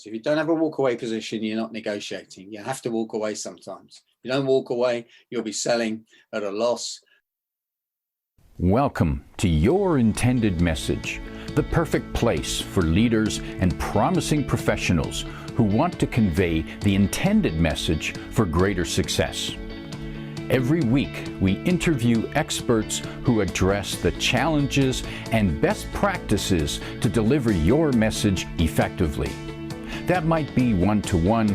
If you don't have a walk-away position, you're not negotiating. You have to walk away sometimes. If you don't walk away, you'll be selling at a loss. Welcome to Your Intended Message, the perfect place for leaders and promising professionals who want to convey the intended message for greater success. Every week, we interview experts who address the challenges and best practices to deliver your message effectively. That might be one-to-one,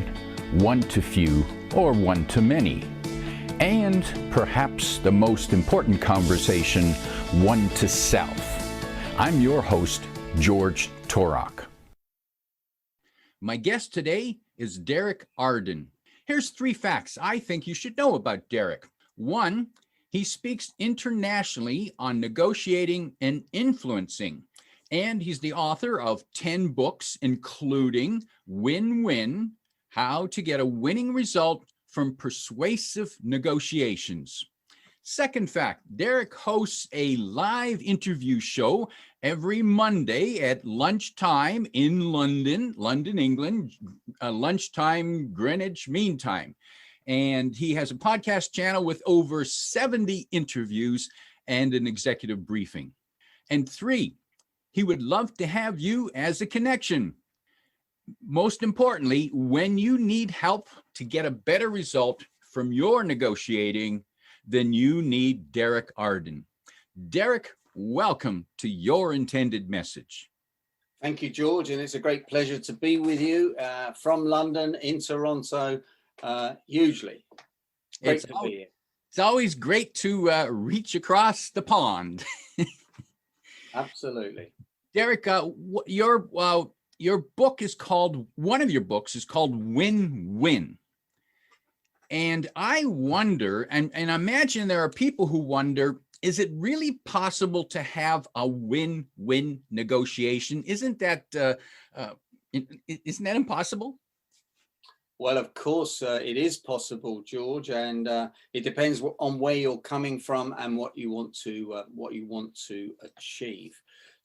one-to-few, or one-to-many. And perhaps the most important conversation, one-to-self. I'm your host, George Torok. My guest today is Derek Arden. Here's 3 facts I think you should know about Derek. 1, he speaks internationally on negotiating and influencing. And he's the author of 10 books, including Win-Win, How to Get a Winning Result from Persuasive Negotiations. Second fact, Derek hosts a live interview show every Monday at lunchtime in London, England, lunchtime Greenwich Mean Time. And he has a podcast channel with over 70 interviews and an executive briefing. And 3, he would love to have you as a connection. Most importantly, when you need help to get a better result from your negotiating, then you need Derek Arden. Derek, welcome to Your Intended Message. Thank you, George, and it's a great pleasure to be with you from London in Toronto, hugely. Great to be here. It's always great to reach across the pond. Absolutely. Derek, your book is called, one of your books is called Win-Win. And I wonder, and imagine there are people who wonder, is it really possible to have a win-win negotiation? Isn't that impossible? Well, of course, it is possible, George, and it depends on where you're coming from and what you want to achieve.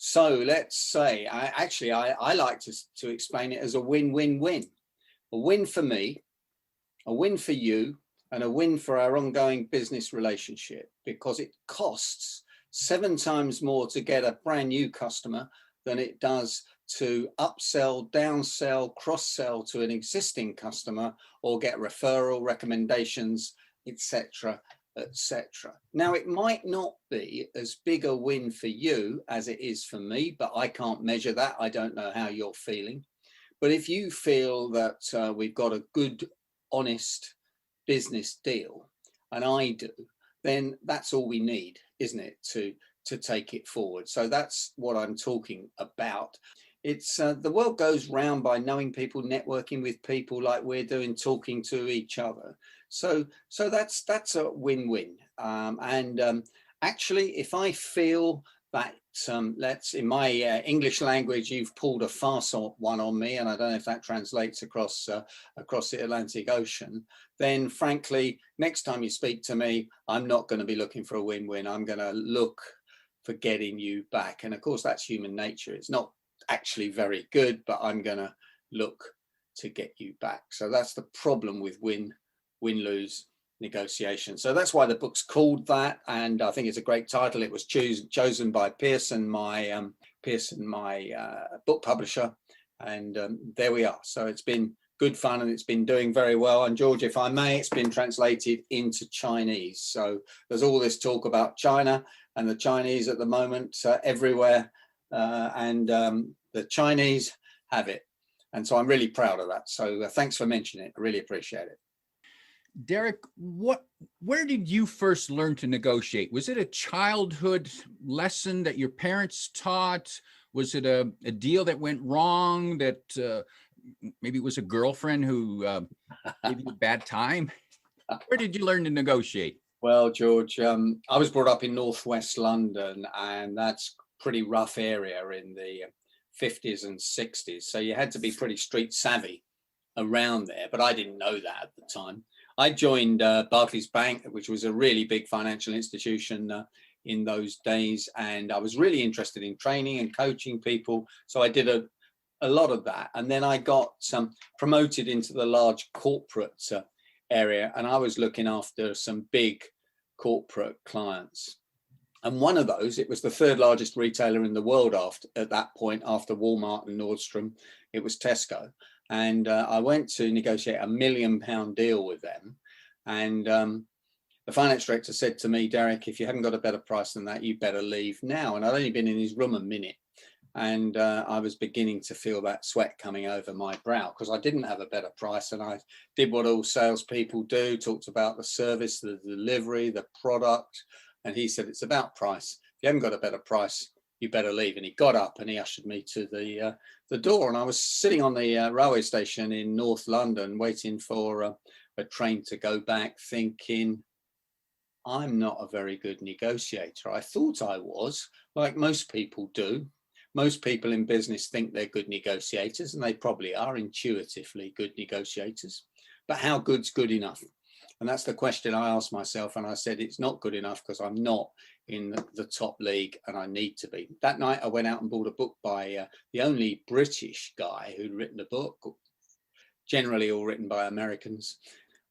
So let's say, I like to explain it as a win-win-win. A win for me, a win for you, and a win for our ongoing business relationship, because it costs 7 times more to get a brand new customer than it does to upsell, downsell, cross-sell to an existing customer, or get referral recommendations, etc., etc. Now, it might not be as big a win for you as it is for me, but I can't measure that. I don't know how you're feeling. But if you feel that we've got a good, honest business deal, and I do, then that's all we need, isn't it, to take it forward? So that's what I'm talking about. It's the world goes round by knowing people, networking with people like we're doing, talking to each other. So that's a win-win. Actually, if I feel that in my English language, you've pulled a fast one on me, and I don't know if that translates across the Atlantic Ocean, then frankly, next time you speak to me, I'm not going to be looking for a win-win. I'm going to look for getting you back. And of course, that's human nature. It's not actually very good, but I'm going to look to get you back. So that's the problem with win-lose negotiation. So that's why the book's called that, and I think it's a great title. It was chosen by Pearson, my book publisher, and there we are. So it's been good fun, and it's been doing very well. And George, if I may, it's been translated into Chinese. So there's all this talk about China and the Chinese at the moment everywhere, and the Chinese have it, and so I'm really proud of that. So thanks for mentioning it. I really appreciate it. Derek, where did you first learn to negotiate? Was it a childhood lesson that your parents taught? Was it a deal that went wrong, that maybe it was a girlfriend who gave you a bad time? Where did you learn to negotiate? Well, George, I was brought up in northwest London, and that's a pretty rough area in the 50s and 60s. So you had to be pretty street savvy around there, but I didn't know that at the time. I joined Barclays Bank, which was a really big financial institution in those days, and I was really interested in training and coaching people. So I did a lot of that. And then I got promoted into the large corporate area, and I was looking after some big corporate clients. And one of those, it was the third largest retailer in the world at that point, after Walmart and Nordstrom, it was Tesco. And I went to negotiate £1 million deal with them. And the finance director said to me, Derek, if you haven't got a better price than that, you better leave now. And I'd only been in his room a minute. And I was beginning to feel that sweat coming over my brow because I didn't have a better price. And I did what all salespeople do, talked about the service, the delivery, the product. And he said, it's about price. If you haven't got a better price, you better leave. And he got up and he ushered me to the door. And I was sitting on the railway station in North London, waiting for a train to go back, thinking, I'm not a very good negotiator. I thought I was, like most people do. Most people in business think they're good negotiators, and they probably are intuitively good negotiators. But how good's good enough? And that's the question I asked myself. And I said, it's not good enough because I'm not in the top league and I need to be. That night, I went out and bought a book by the only British guy who'd written a book, generally all written by Americans.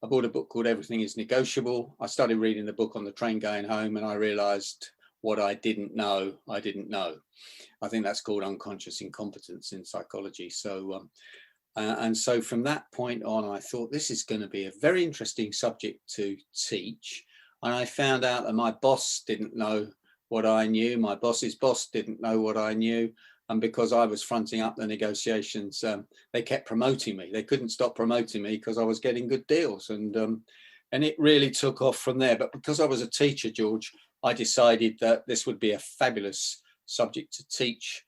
I bought a book called Everything is Negotiable. I started reading the book on the train going home, and I realized what I didn't know, I didn't know. I think that's called unconscious incompetence in psychology. So, and so from that point on, I thought this is going to be a very interesting subject to teach. And I found out that my boss didn't know what I knew. My boss's boss didn't know what I knew. And because I was fronting up the negotiations, they kept promoting me. They couldn't stop promoting me because I was getting good deals. And it really took off from there. But because I was a teacher, George, I decided that this would be a fabulous subject to teach,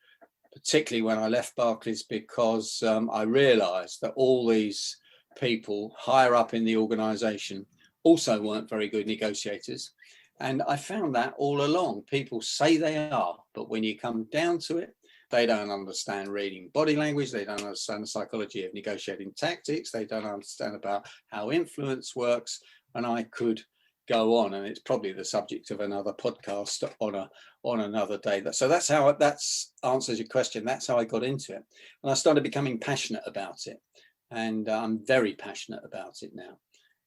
particularly when I left Barclays, because I realized that all these people higher up in the organization also weren't very good negotiators. And I found that all along. People say they are, but when you come down to it, they don't understand reading body language. They don't understand the psychology of negotiating tactics. They don't understand about how influence works. And I could go on, and it's probably the subject of another podcast on another day. So that's how that answers your question. That's how I got into it, and I started becoming passionate about it, and I'm very passionate about it now.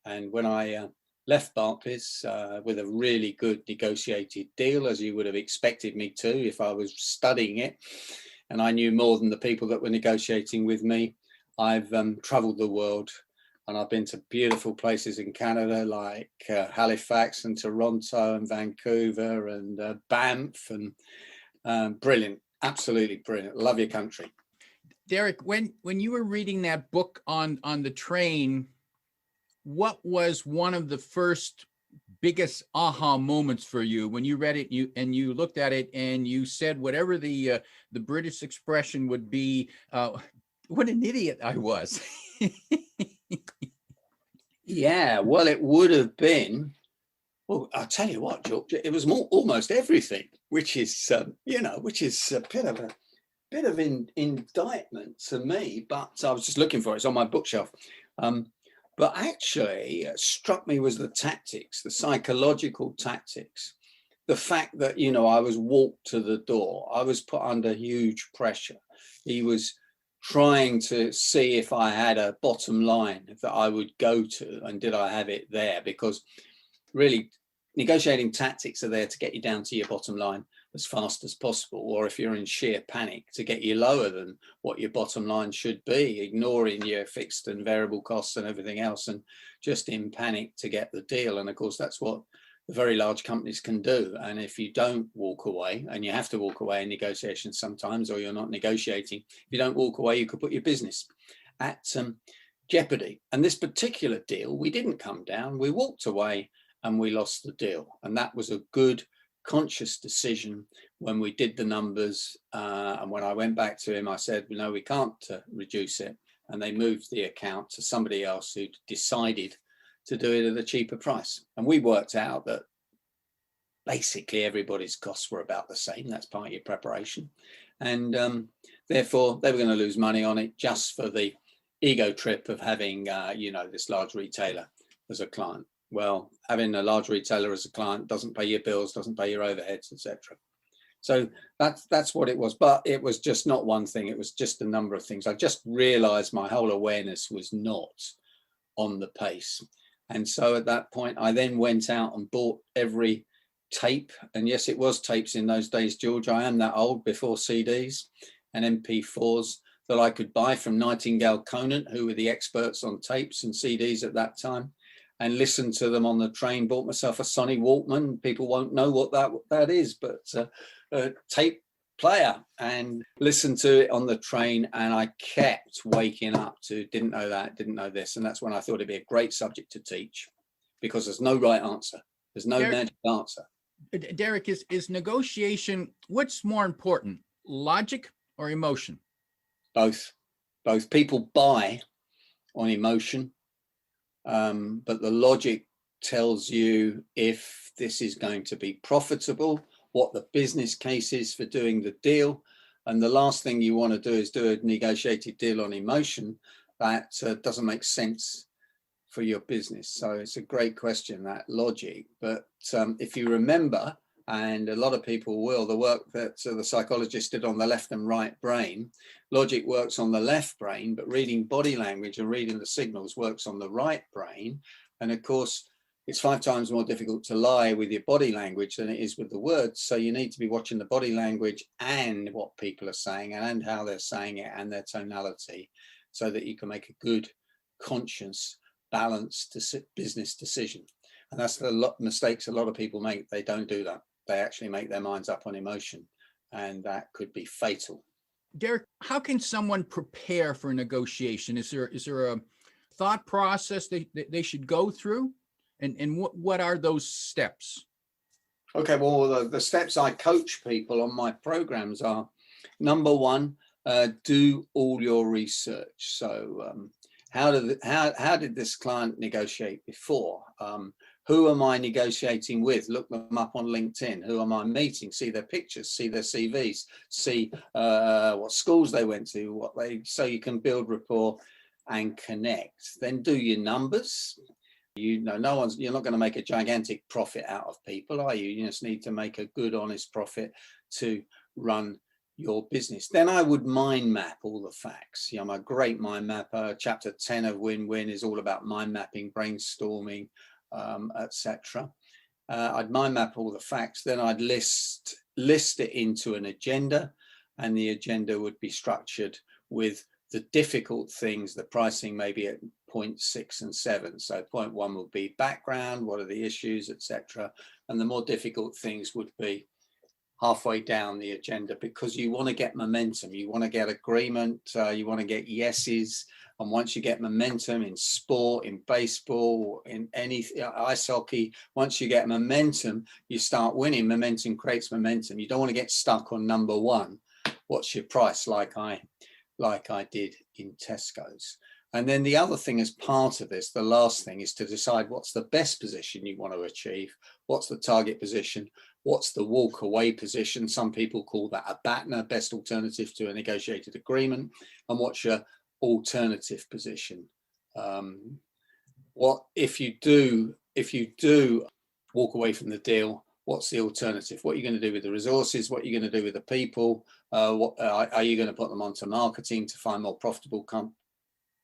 And when I left Barclays with a really good negotiated deal, as you would have expected me to if I was studying it, and I knew more than the people that were negotiating with me, I've traveled the world. And I've been to beautiful places in Canada, like Halifax and Toronto and Vancouver and Banff, and brilliant, absolutely brilliant. Love your country. Derek, when you were reading that book on the train, what was one of the first biggest aha moments for you when you read it and you looked at it and you said whatever the British expression would be, what an idiot I was. Yeah, well, it would have been. Well, I'll tell you what, George. It was almost everything, which is which is a bit of indictment to me. But I was just looking for it. It's on my bookshelf. But actually, it struck me was the tactics, the psychological tactics, the fact that I was walked to the door. I was put under huge pressure. He was trying to see if I had a bottom line that I would go to, and did I have it there? Because really, negotiating tactics are there to get you down to your bottom line as fast as possible, or if you're in sheer panic, to get you lower than what your bottom line should be, ignoring your fixed and variable costs and everything else, and just in panic to get the deal. And of course, that's what the very large companies can do. And if you don't walk away, and you have to walk away in negotiations sometimes, or you're not negotiating, if you don't walk away, you could put your business at jeopardy. And this particular deal, we didn't come down, we walked away and we lost the deal. And that was a good, conscious decision when we did the numbers. And when I went back to him, I said, no, we can't reduce it. And they moved the account to somebody else who decided to do it at a cheaper price. And we worked out that basically everybody's costs were about the same. That's part of your preparation. And therefore, they were going to lose money on it just for the ego trip of having, this large retailer as a client. Well, having a large retailer as a client doesn't pay your bills, doesn't pay your overheads, etc. So that's what it was. But it was just not one thing. It was just a number of things. I just realized my whole awareness was not on the pace. And so at that point, I then went out and bought every tape. And yes, it was tapes in those days, George. I am that old, before CDs and MP4s, that I could buy from Nightingale Conant, who were the experts on tapes and CDs at that time, and listen to them on the train. Bought myself a Sony Walkman. People won't know what that is, but a tape player, and listened to it on the train. And I kept waking up to didn't know that, didn't know this. And that's when I thought it'd be a great subject to teach, because there's no right answer. There's no magic answer. Derek, is negotiation, what's more important, logic or emotion? Both. People buy on emotion, but the logic tells you if this is going to be profitable, what the business case is for doing the deal. And the last thing you want to do is do a negotiated deal on emotion that doesn't make sense for your business. So it's a great question, that logic. But if you remember, and a lot of people will, the work that the psychologist did on the left and right brain, logic works on the left brain, but reading body language and reading the signals works on the right brain. And of course, it's 5 times more difficult to lie with your body language than it is with the words. So you need to be watching the body language and what people are saying and how they're saying it and their tonality, so that you can make a good, conscious, balanced business decision. And that's the mistakes a lot of people make. They don't do that. They actually make their minds up on emotion, and that could be fatal. Derek, how can someone prepare for a negotiation? Is there a thought process they should go through? And what are those steps? Okay, well, the steps I coach people on my programs are, number one, do all your research. So how did this client negotiate before? Who am I negotiating with? Look them up on LinkedIn. Who am I meeting? See their pictures, see their CVs, see what schools they went to, so you can build rapport and connect. Then do your numbers. You're not going to make a gigantic profit out of people, are you? You just need to make a good, honest profit to run your business. Then I would mind map all the facts. I'm a great mind mapper. Chapter 10 of Win-Win is all about mind mapping, brainstorming, etc. I'd mind map all the facts. Then I'd list it into an agenda, and the agenda would be structured with the difficult things. The pricing maybe at point 6 and 7. So point 1 would be background, what are the issues, etc. And the more difficult things would be halfway down the agenda, because you want to get momentum, you want to get agreement, you want to get yeses. And once you get momentum in sport, in baseball, in any ice hockey, once you get momentum, you start winning. Momentum creates momentum. You don't want to get stuck on number 1. What's your price? Like I did in Tesco's. And then the other thing as part of this, the last thing, is to decide what's the best position you want to achieve. What's the target position? What's the walk away position? Some people call that a BATNA, best alternative to a negotiated agreement. And what's your alternative position? What if you do walk away from the deal? What's the alternative? What are you going to do with the resources? What are you going to do with the people? What are you going to put them onto marketing to find more profitable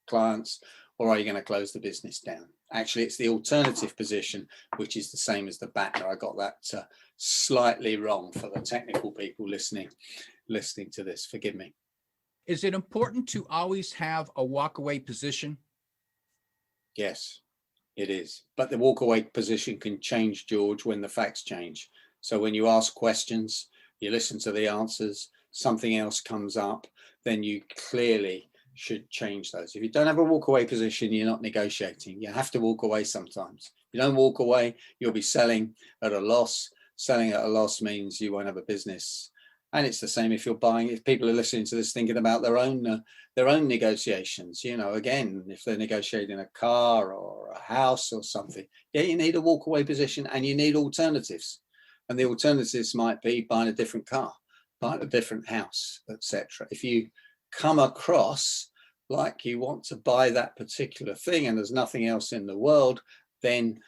clients, or are you going to close the business down? Actually, it's the alternative position, which is the same as the BATNA. I got that slightly wrong for the technical people listening to this. Forgive me. Is it important to always have a walk-away position? Yes, it is. But the walk-away position can change, George, when the facts change. So when you ask questions, you listen to the answers, something else comes up, then you clearly should change those. If you don't have a walk-away position, you're not negotiating. You have to walk away sometimes. If you don't walk away, you'll be selling at a loss. Selling at a loss means you won't have a business. And it's the same if you're buying. If people are listening to this thinking about their own negotiations, again, if they're negotiating a car or a house or something, yeah, you need a walk-away position, and you need alternatives. And the alternatives might be buying a different car, buying a different house, etc. If you come across like you want to buy that particular thing and there's nothing else in the world, then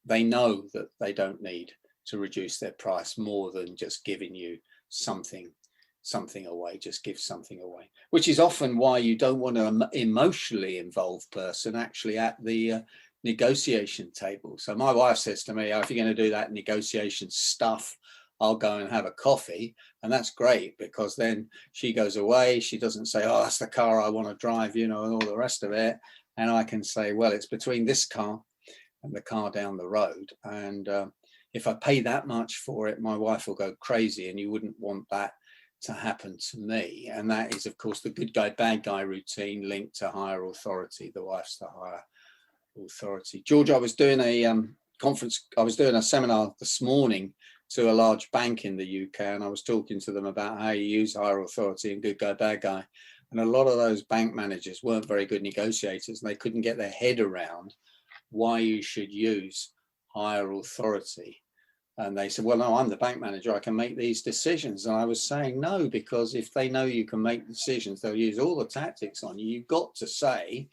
they know that they don't need to reduce their price more than just giving you something away. Just give something away, which is often why you don't want an emotionally involved person actually at the negotiation table. So my wife says to me, oh, if you're going to do that negotiation stuff, I'll go and have a coffee. And that's great, because then she goes away. She doesn't say, oh, that's the car I want to drive, you know, and all the rest of it. And I can say, well, it's between this car and the car down the road. And if I pay that much for it, my wife will go crazy, and you wouldn't want that to happen to me. And that is, of course, the good guy, bad guy routine linked to higher authority. The wife's the higher authority. George, I was doing a a seminar this morning to a large bank in the UK, and I was talking to them about how you use higher authority and good guy, bad guy. And a lot of those bank managers weren't very good negotiators, and they couldn't get their head around why you should use higher authority. And they said, well, no, I'm the bank manager, I can make these decisions. And I was saying, no, because if they know you can make decisions, they'll use all the tactics on you. You've got to say,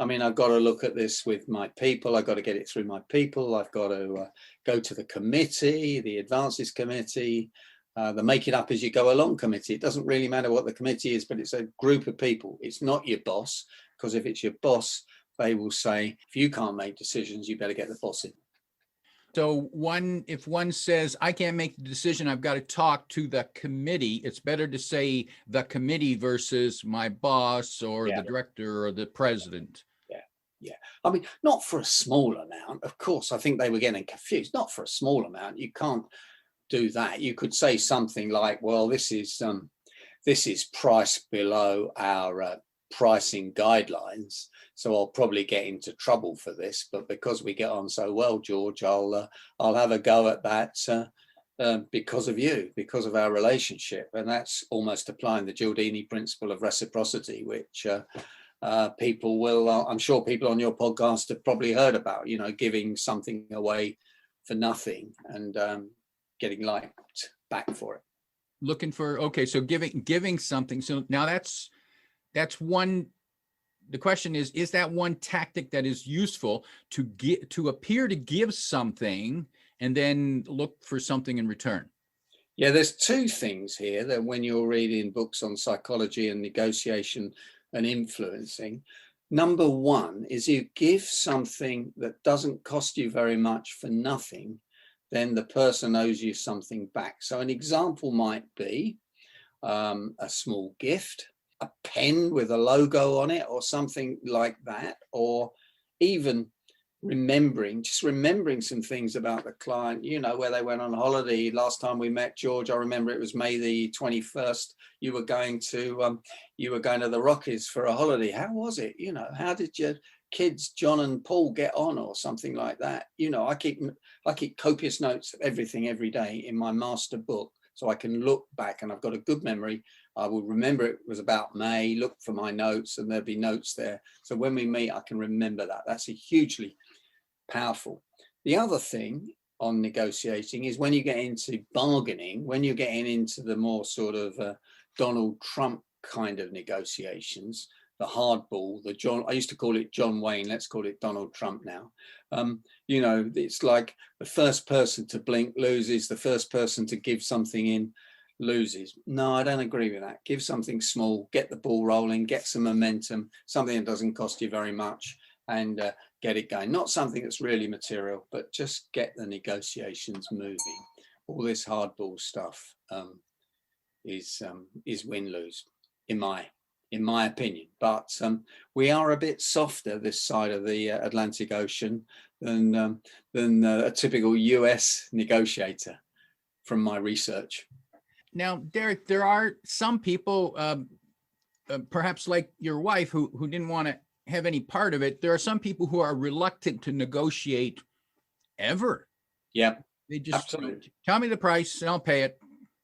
I mean, I've got to look at this with my people. I've got to get it through my people. I've got to go to the committee, the advances committee, the make it up as you go along committee. It doesn't really matter what the committee is, but it's a group of people. It's not your boss, because if it's your boss, they will say, if you can't make decisions, you better get the boss in. So if one says, I can't make the decision, I've got to talk to the committee, it's better to say the committee versus my boss or the director or the president. Yeah. I mean, not for a small amount. Of course, I think they were getting confused. Not for a small amount. You can't do that. You could say something like, well, this is priced below our pricing guidelines, so I'll probably get into trouble for this, but because we get on so well, George, I'll have a go at that because of you, because of our relationship. And that's almost applying the Giordini principle of reciprocity, which people will, I'm sure people on your podcast have probably heard about, you know, giving something away for nothing and getting liked back for it. Looking for, okay, so giving something. So now that's one. The question is that one tactic that is useful to appear to give something and then look for something in return? Yeah, there's two things here that when you're reading books on psychology and negotiation and influencing. Number one is you give something that doesn't cost you very much for nothing, then the person owes you something back. So an example might be a small gift, a pen with a logo on it or something like that, or even remembering some things about the client, you know, where they went on holiday. Last time we met, George, I remember it was May the 21st. You were going to the Rockies for a holiday. How was it? You know, how did your kids, John and Paul, get on, or something like that? You know, I keep copious notes of everything every day in my master book, so I can look back, and I've got a good memory. I will remember it was about May, look for my notes, and there'll be notes there. So when we meet, I can remember that. That's a hugely powerful. The other thing on negotiating is when you get into bargaining, when you're getting into the more sort of Donald Trump kind of negotiations, the hardball, I used to call it John Wayne, let's call it Donald Trump now. You know, it's like the first person to blink loses, the first person to give something in loses. No, I don't agree with that. Give something small, get the ball rolling, get some momentum, something that doesn't cost you very much, and get it going. Not something that's really material, but just get the negotiations moving. All this hardball stuff is win-lose, in my opinion. But we are a bit softer this side of the Atlantic Ocean than a typical US negotiator, from my research. Now, Derek, there are some people, perhaps like your wife, who didn't want to have any part of it. There are some people who are reluctant to negotiate ever. Yeah, they just absolutely. Tell me the price and I'll pay it.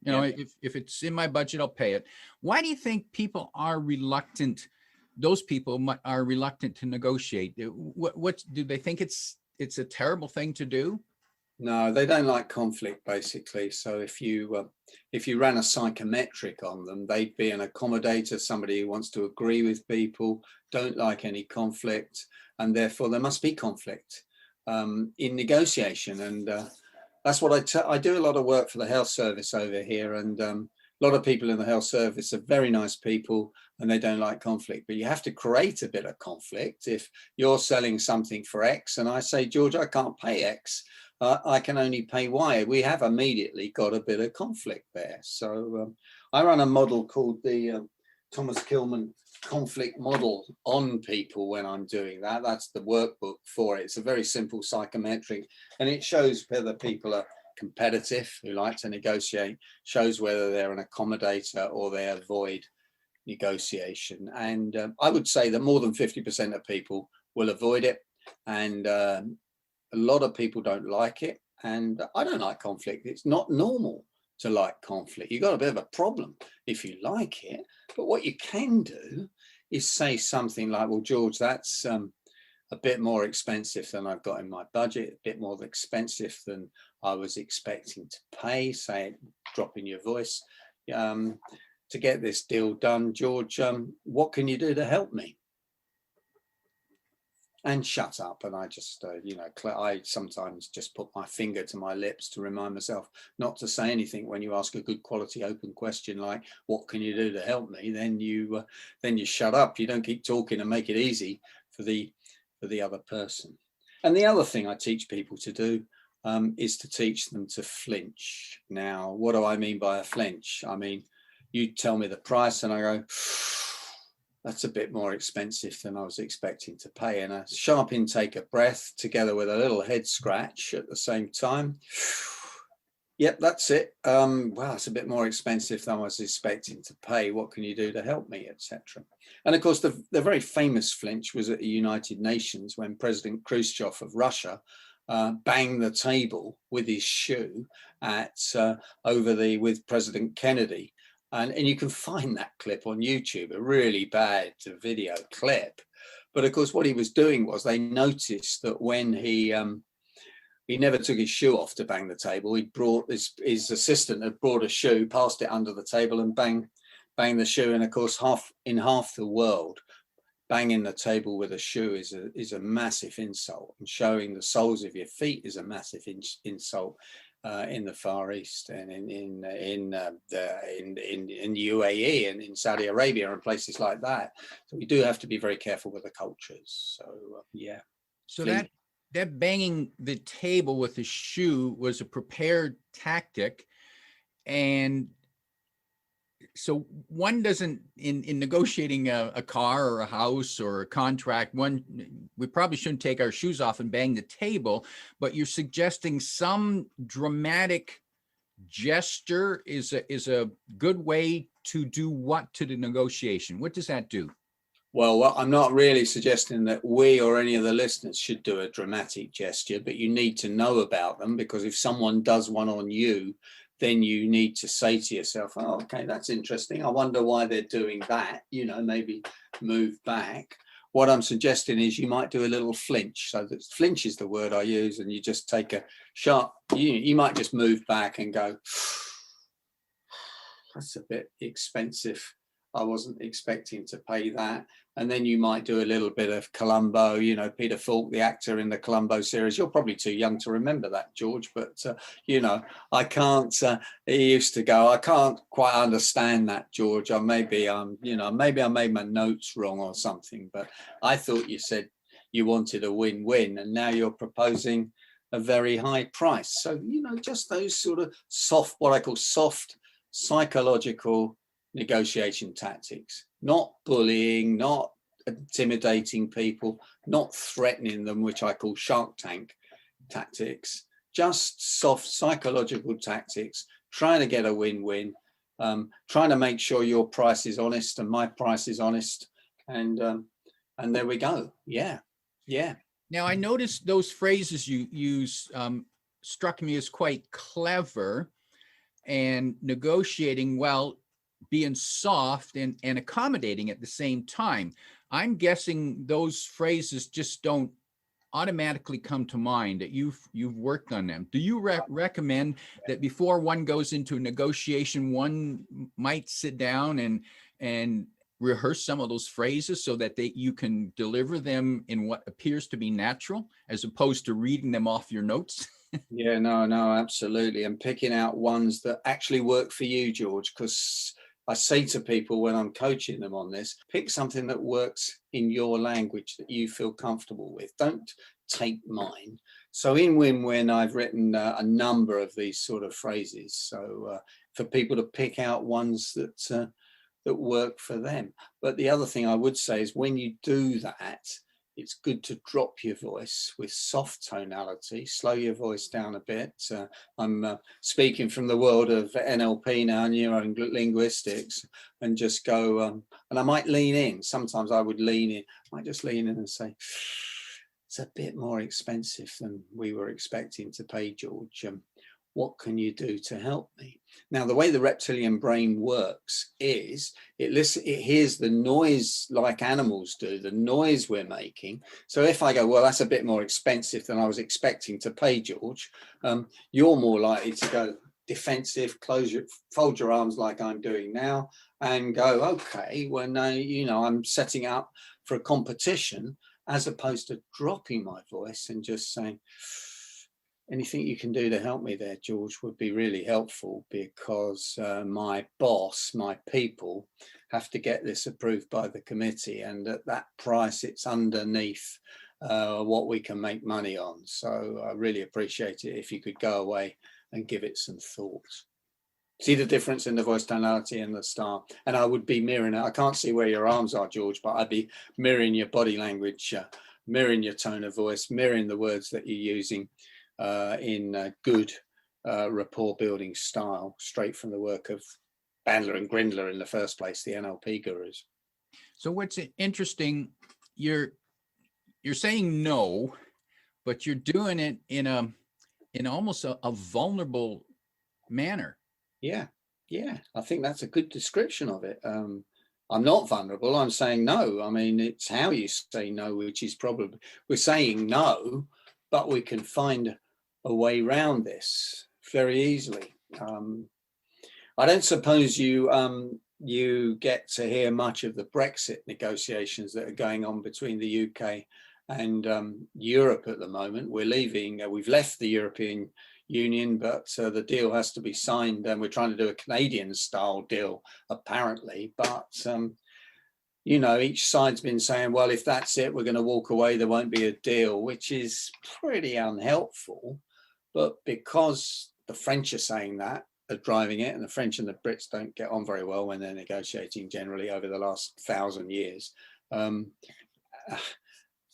You know, if it's in my budget, I'll pay it. Why do you think people are reluctant? Those people are reluctant to negotiate. What do they think? It's a terrible thing to do? No, they don't like conflict, basically. So if you ran a psychometric on them, they'd be an accommodator, somebody who wants to agree with people, don't like any conflict, and therefore there must be conflict in negotiation. And That's what I do a lot of work for the health service over here, and a lot of people in the health service are very nice people and they don't like conflict, but you have to create a bit of conflict. If you're selling something for X and I say, George, I can't pay X, I can only pay Y, we have immediately got a bit of conflict there. So I run a model called the Thomas Kilman conflict model on people when I'm doing that. That's the workbook for it. It's a very simple psychometric, and it shows whether people are competitive, who like to negotiate, shows whether they're an accommodator or they avoid negotiation. And I would say that more than 50% of people will avoid it, and a lot of people don't like it. And I don't like conflict. It's not normal to like conflict. You've got a bit of a problem if you like it. But what you can do is say something like, well, George, that's a bit more expensive than I've got in my budget, a bit more expensive than I was expecting to pay. Say it, drop in your voice. To get this deal done, George, what can you do to help me? And shut up. And I just, I sometimes just put my finger to my lips to remind myself not to say anything when you ask a good quality open question like, what can you do to help me? Then you shut up. You don't keep talking and make it easy for the other person. And the other thing I teach people to do is to teach them to flinch. Now, what do I mean by a flinch? I mean, you tell me the price and I go, that's a bit more expensive than I was expecting to pay. And a sharp intake of breath together with a little head scratch at the same time. Yep, that's it. Wow, it's a bit more expensive than I was expecting to pay. What can you do to help me, etc. And of course, the very famous flinch was at the United Nations when President Khrushchev of Russia banged the table with his shoe with President Kennedy. And you can find that clip on YouTube, a really bad video clip. But of course, what he was doing was they noticed that when he never took his shoe off to bang the table. He brought his assistant had brought a shoe, passed it under the table and bang the shoe. And of course, half the world, banging the table with a shoe is a massive insult, and showing the soles of your feet is a massive insult. In the Far East and in UAE and in Saudi Arabia and places like that. So we do have to be very careful with the cultures. So yeah. So that banging the table with the shoe was a prepared tactic, and so one doesn't in negotiating a car or a house or a contract, we probably shouldn't take our shoes off and bang the table, but you're suggesting some dramatic gesture is a good way to do what to the negotiation. What does that do? Well, I'm not really suggesting that we or any of the listeners should do a dramatic gesture, but you need to know about them, because if someone does one on you, then you need to say to yourself, oh, okay, that's interesting. I wonder why they're doing that, maybe move back. What I'm suggesting is you might do a little flinch. So that flinch is the word I use, and you just take a sharp, you might just move back and go, that's a bit expensive. I wasn't expecting to pay that. And then you might do a little bit of Columbo, Peter Falk, the actor in the Columbo series. You're probably too young to remember that, George, but, I can't, he used to go, I can't quite understand that, George. Maybe I made my notes wrong or something, but I thought you said you wanted a win-win, and now you're proposing a very high price. So, just those sort of what I call soft psychological negotiation tactics, not bullying, not intimidating people, not threatening them, which I call Shark Tank tactics, just soft psychological tactics, trying to get a win-win, trying to make sure your price is honest and my price is honest. And there we go. Yeah. Now, I noticed those phrases you use struck me as quite clever, and negotiating well, being soft and accommodating at the same time. I'm guessing those phrases just don't automatically come to mind, that you've worked on them. Do you recommend that before one goes into a negotiation, one might sit down and rehearse some of those phrases so that you can deliver them in what appears to be natural, as opposed to reading them off your notes? Yeah, no, absolutely. And picking out ones that actually work for you, George, because I say to people when I'm coaching them on this, pick something that works in your language that you feel comfortable with. Don't take mine. So in Win-Win, I've written a number of these sort of phrases. So for people to pick out ones that work for them. But the other thing I would say is when you do that, it's good to drop your voice with soft tonality, slow your voice down a bit. I'm speaking from the world of NLP now, neuro-linguistics, and just go, and I might lean in. Sometimes I would lean in, I might just lean in and say, it's a bit more expensive than we were expecting to pay, George. What can you do to help me? Now, the way the reptilian brain works is it hears the noise like animals do, the noise we're making. So if I go, well, that's a bit more expensive than I was expecting to pay, George, you're more likely to go defensive, fold your arms like I'm doing now and go, okay, well, no, I'm setting up for a competition, as opposed to dropping my voice and just saying, anything you can do to help me there, George, would be really helpful, because my boss, my people have to get this approved by the committee. And at that price, it's underneath what we can make money on. So I really appreciate it if you could go away and give it some thought. See the difference in the voice tonality and the style. And I would be mirroring it. I can't see where your arms are, George, but I'd be mirroring your body language, mirroring your tone of voice, mirroring the words that you're using in good rapport building style, straight from the work of Bandler and Grindler in the first place, the NLP gurus. So what's interesting, you're saying no, but you're doing it in almost a vulnerable manner. Yeah, I think that's a good description of it. I'm not vulnerable. I'm saying no. I mean, it's how you say no, which is probably, we're saying no, but we can find a way around this very easily. I don't suppose you get to hear much of the Brexit negotiations that are going on between the UK and Europe at the moment. We've left the European Union, but the deal has to be signed, and we're trying to do a Canadian style deal apparently, but each side's been saying, well, if that's it, we're going to walk away, there won't be a deal, which is pretty unhelpful. But because the French are saying that, are driving it, and the French and the Brits don't get on very well when they're negotiating generally over the last 1,000 years,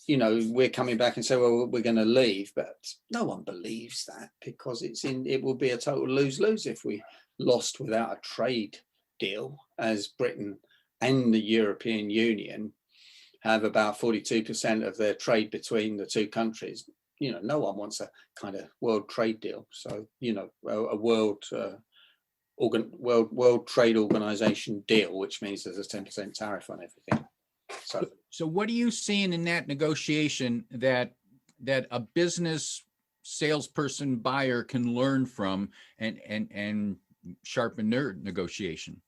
we're coming back and say, well, we're going to leave, but no one believes that, because it will be a total lose-lose if we lost without a trade deal, as Britain and the European Union have about 42% of their trade between the two countries. No one wants a kind of world trade deal. So, a world trade organization deal, which means there's a 10% tariff on everything. So what are you seeing in that negotiation that a business salesperson buyer can learn from and sharpen their negotiation?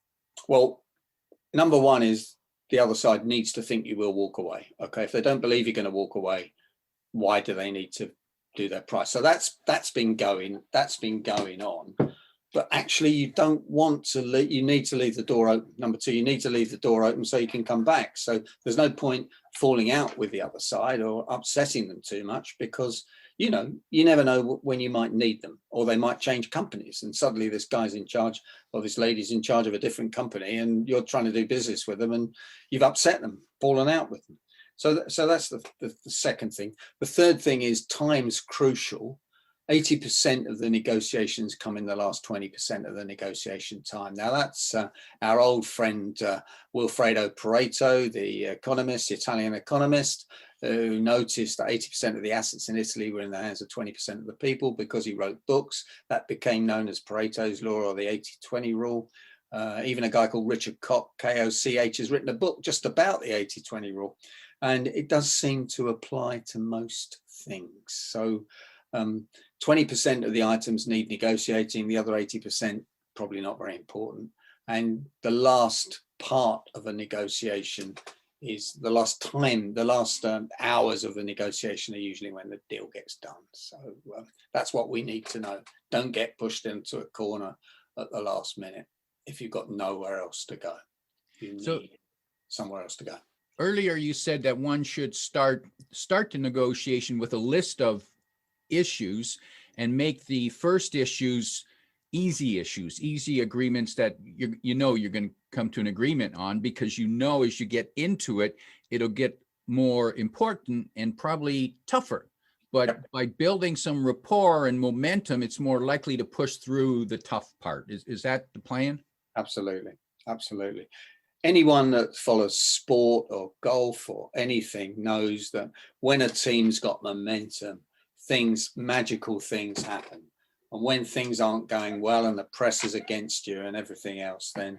Well, number one is the other side needs to think you will walk away. Okay, if they don't believe you're going to walk away, why do they need to do their price? So that's been going on. But actually, you don't want to leave. You need to leave the door open. Number two, you need to leave the door open so you can come back. So there's no point falling out with the other side or upsetting them too much, because you never know when you might need them, or they might change companies and suddenly this guy's in charge, or this lady's in charge of a different company, and you're trying to do business with them and you've upset them, fallen out with them. So that's the second thing. The third thing is time's crucial. 80% of the negotiations come in the last 20% of the negotiation time. Now that's our old friend Wilfredo Pareto, the Italian economist, who noticed that 80% of the assets in Italy were in the hands of 20% of the people, because he wrote books that became known as Pareto's Law, or the 80-20 rule. Even a guy called Richard Koch, Koch, has written a book just about the 80-20 rule. And it does seem to apply to most things. So 20% of the items need negotiating, the other 80% probably not very important. And the last part of a negotiation is the last time, the last hours of the negotiation are usually when the deal gets done. So that's what we need to know. Don't get pushed into a corner at the last minute if you've got nowhere else to go. You need somewhere else to go. Earlier, you said that one should start the negotiation with a list of issues and make the first issues, easy agreements that you know you're going to come to an agreement on, because you know as you get into it, it'll get more important and probably tougher. But by building some rapport and momentum, it's more likely to push through the tough part. Is that the plan? Absolutely. Absolutely. Anyone that follows sport or golf or anything knows that when a team's got momentum, magical things happen. And when things aren't going well and the press is against you and everything else, then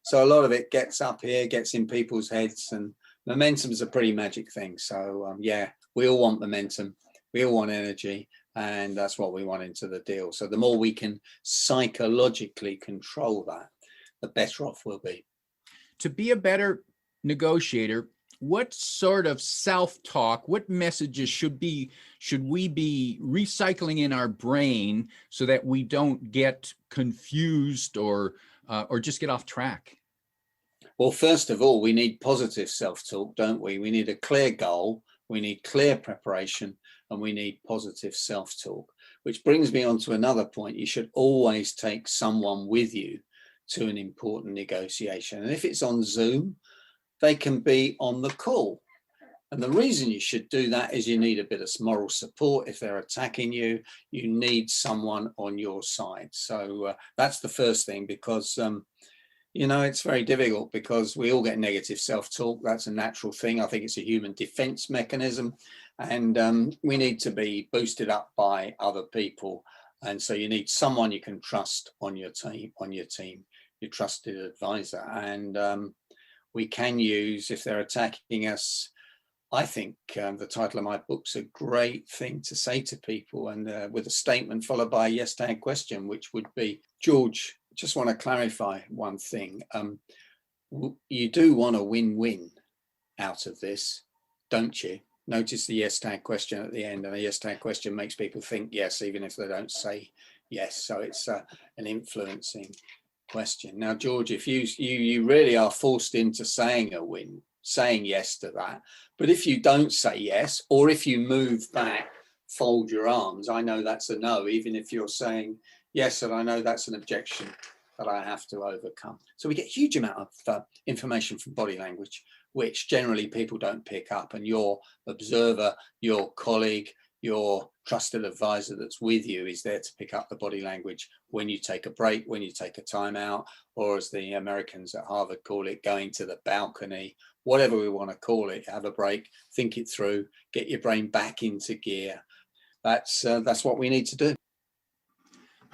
so a lot of it gets up here, gets in people's heads, and momentum is a pretty magic thing. So yeah, we all want momentum, we all want energy, and that's what we want into the deal. So the more we can psychologically control that, the better off we'll be. To be a better negotiator, what sort of self-talk, what messages should we be recycling in our brain so that we don't get confused or just get off track? Well, first of all, we need positive self-talk, don't we? We need a clear goal, we need clear preparation, and we need positive self-talk, which brings me on to another point. You should always take someone with you to an important negotiation. And if it's on Zoom, they can be on the call. And the reason you should do that is you need a bit of moral support. If they're attacking you, you need someone on your side. So that's the first thing, because, you know, it's very difficult because we all get negative self-talk. That's a natural thing. I think it's a human defense mechanism. And we need to be boosted up by other people. And so you need someone you can trust on your team, your trusted advisor. And we can use, if they're attacking us, I think the title of my book's a great thing to say to people, and with a statement followed by a yes tag question, which would be, George, just want to clarify one thing. You do want a win-win out of this, don't you? Notice the yes tag question at the end, and a yes tag question makes people think yes, even if they don't say yes. So it's an influencing question. Now, George, if you really are forced into saying yes to that, but if you don't say yes, or if you move back, fold your arms, I know that's a no, even if you're saying yes, and I know that's an objection that I have to overcome. So we get a huge amount of information from body language, which generally people don't pick up, and your observer, your colleague, your trusted advisor that's with you is there to pick up the body language when you take a break, when you take a time out, or as the Americans at Harvard call it, going to the balcony, whatever we want to call it, have a break, think it through, get your brain back into gear. That's what we need to do.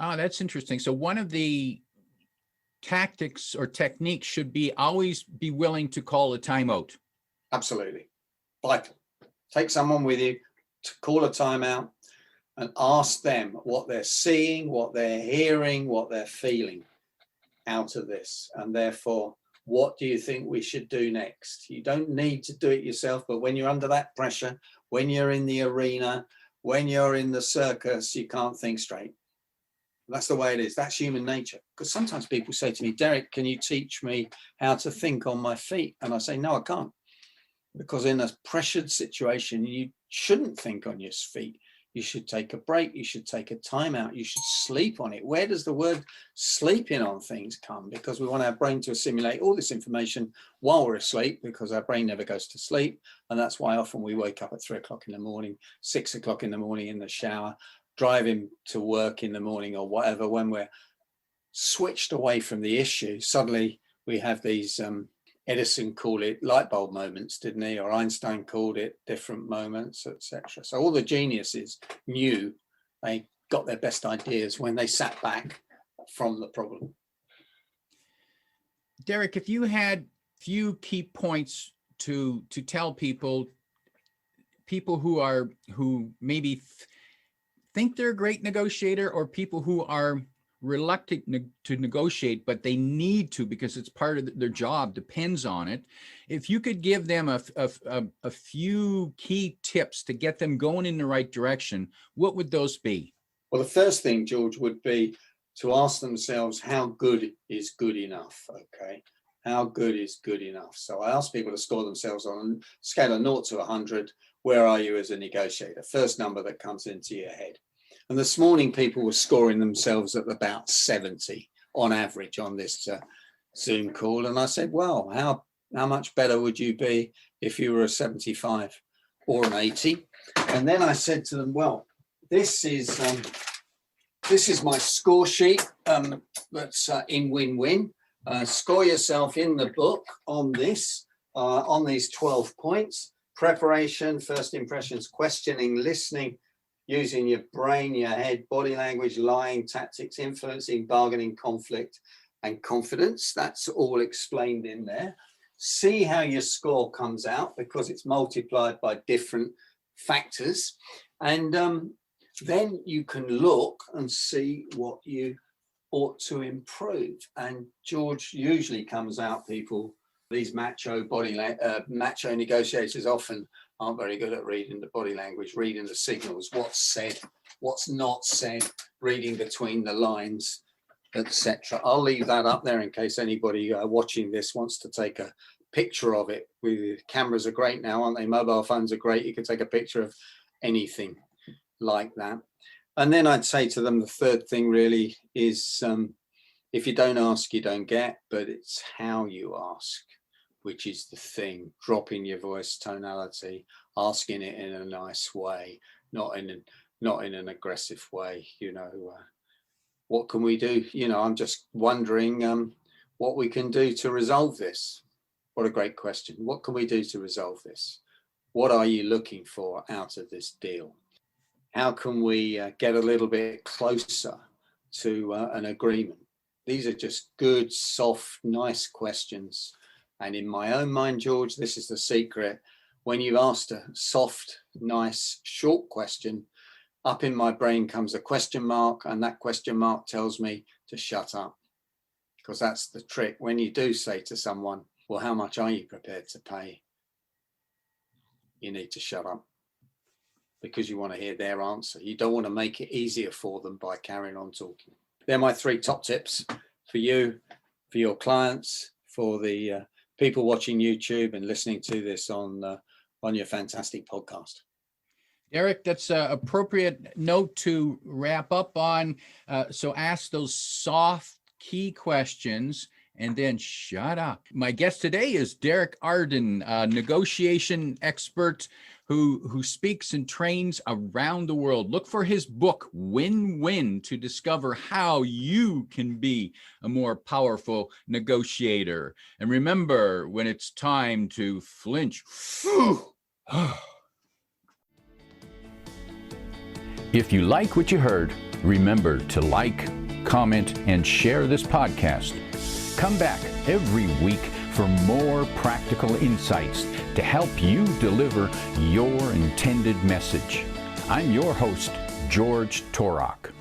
Oh, that's interesting. So one of the tactics or techniques should be always be willing to call a timeout. Absolutely. Vital. Take someone with you to call a timeout and ask them what they're seeing, what they're hearing, what they're feeling out of this. And therefore, what do you think we should do next? You don't need to do it yourself, but when you're under that pressure, when you're in the arena, when you're in the circus, you can't think straight. That's the way it is. That's human nature. Because sometimes people say to me, Derek, can you teach me how to think on my feet? And I say, no, I can't. Because in a pressured situation, you shouldn't think on your feet. You should take a break. You should take a time out. You should sleep on it. Where does the word sleeping on things come? Because we want our brain to assimilate all this information while we're asleep, because our brain never goes to sleep. And that's why often we wake up at 3 o'clock in the morning, 6 o'clock in the morning in the shower, driving to work in the morning or whatever. When we're switched away from the issue, suddenly we have these Edison called it light bulb moments, didn't he? Or Einstein called it different moments, etc. So all the geniuses knew they got their best ideas when they sat back from the problem. Derek, if you had few key points to tell people who maybe think they're a great negotiator, or people who are reluctant to negotiate, but they need to because it's part of their job, depends on it. If you could give them a few key tips to get them going in the right direction, what would those be? Well, the first thing, George, would be to ask themselves, how good is good enough? Okay. How good is good enough? So I ask people to score themselves on a scale of 0 to 100. Where are you as a negotiator? First number that comes into your head. And this morning, people were scoring themselves at about 70 on average on this Zoom call. And I said, well, how much better would you be if you were a 75 or an 80? And then I said to them, well, this is my score sheet that's in win-win. Score yourself in the book on this, on these 12 points: preparation, first impressions, questioning, listening, using your brain, your head, body language, lying, tactics, influencing, bargaining, conflict, and confidence. That's all explained in there. See how your score comes out because it's multiplied by different factors. And then you can look and see what you ought to improve. And George usually comes out, these macho negotiators often aren't very good at reading the body language, reading the signals, what's said, what's not said, reading between the lines, etc. I'll leave that up there in case anybody watching this wants to take a picture of it. Cameras are great now, aren't they? Mobile phones are great. You can take a picture of anything like that. And then I'd say to them, the third thing really is, if you don't ask, you don't get, but it's how you ask, which is the thing. Dropping your voice tonality, asking it in a nice way, not in an aggressive way. What can we do? I'm just wondering what we can do to resolve this. What a great question. What can we do to resolve this? What are you looking for out of this deal? How can we get a little bit closer to an agreement? These are just good, soft, nice questions. And in my own mind, George, this is the secret. When you've asked a soft, nice, short question, up in my brain comes a question mark, and that question mark tells me to shut up. Because that's the trick. When you do say to someone, well, how much are you prepared to pay? You need to shut up. Because you want to hear their answer. You don't want to make it easier for them by carrying on talking. They're my 3 top tips for you, for your clients, for the people watching YouTube and listening to this on your fantastic podcast. Derek, that's an appropriate note to wrap up on. So ask those soft key questions and then shut up. My guest today is Derek Arden, a negotiation expert who speaks and trains around the world. Look for his book, Win-Win, to discover how you can be a more powerful negotiator. And remember, when it's time to flinch. If you like what you heard, remember to like, comment, and share this podcast. Come back every week for more practical insights to help you deliver your intended message. I'm your host, George Torok.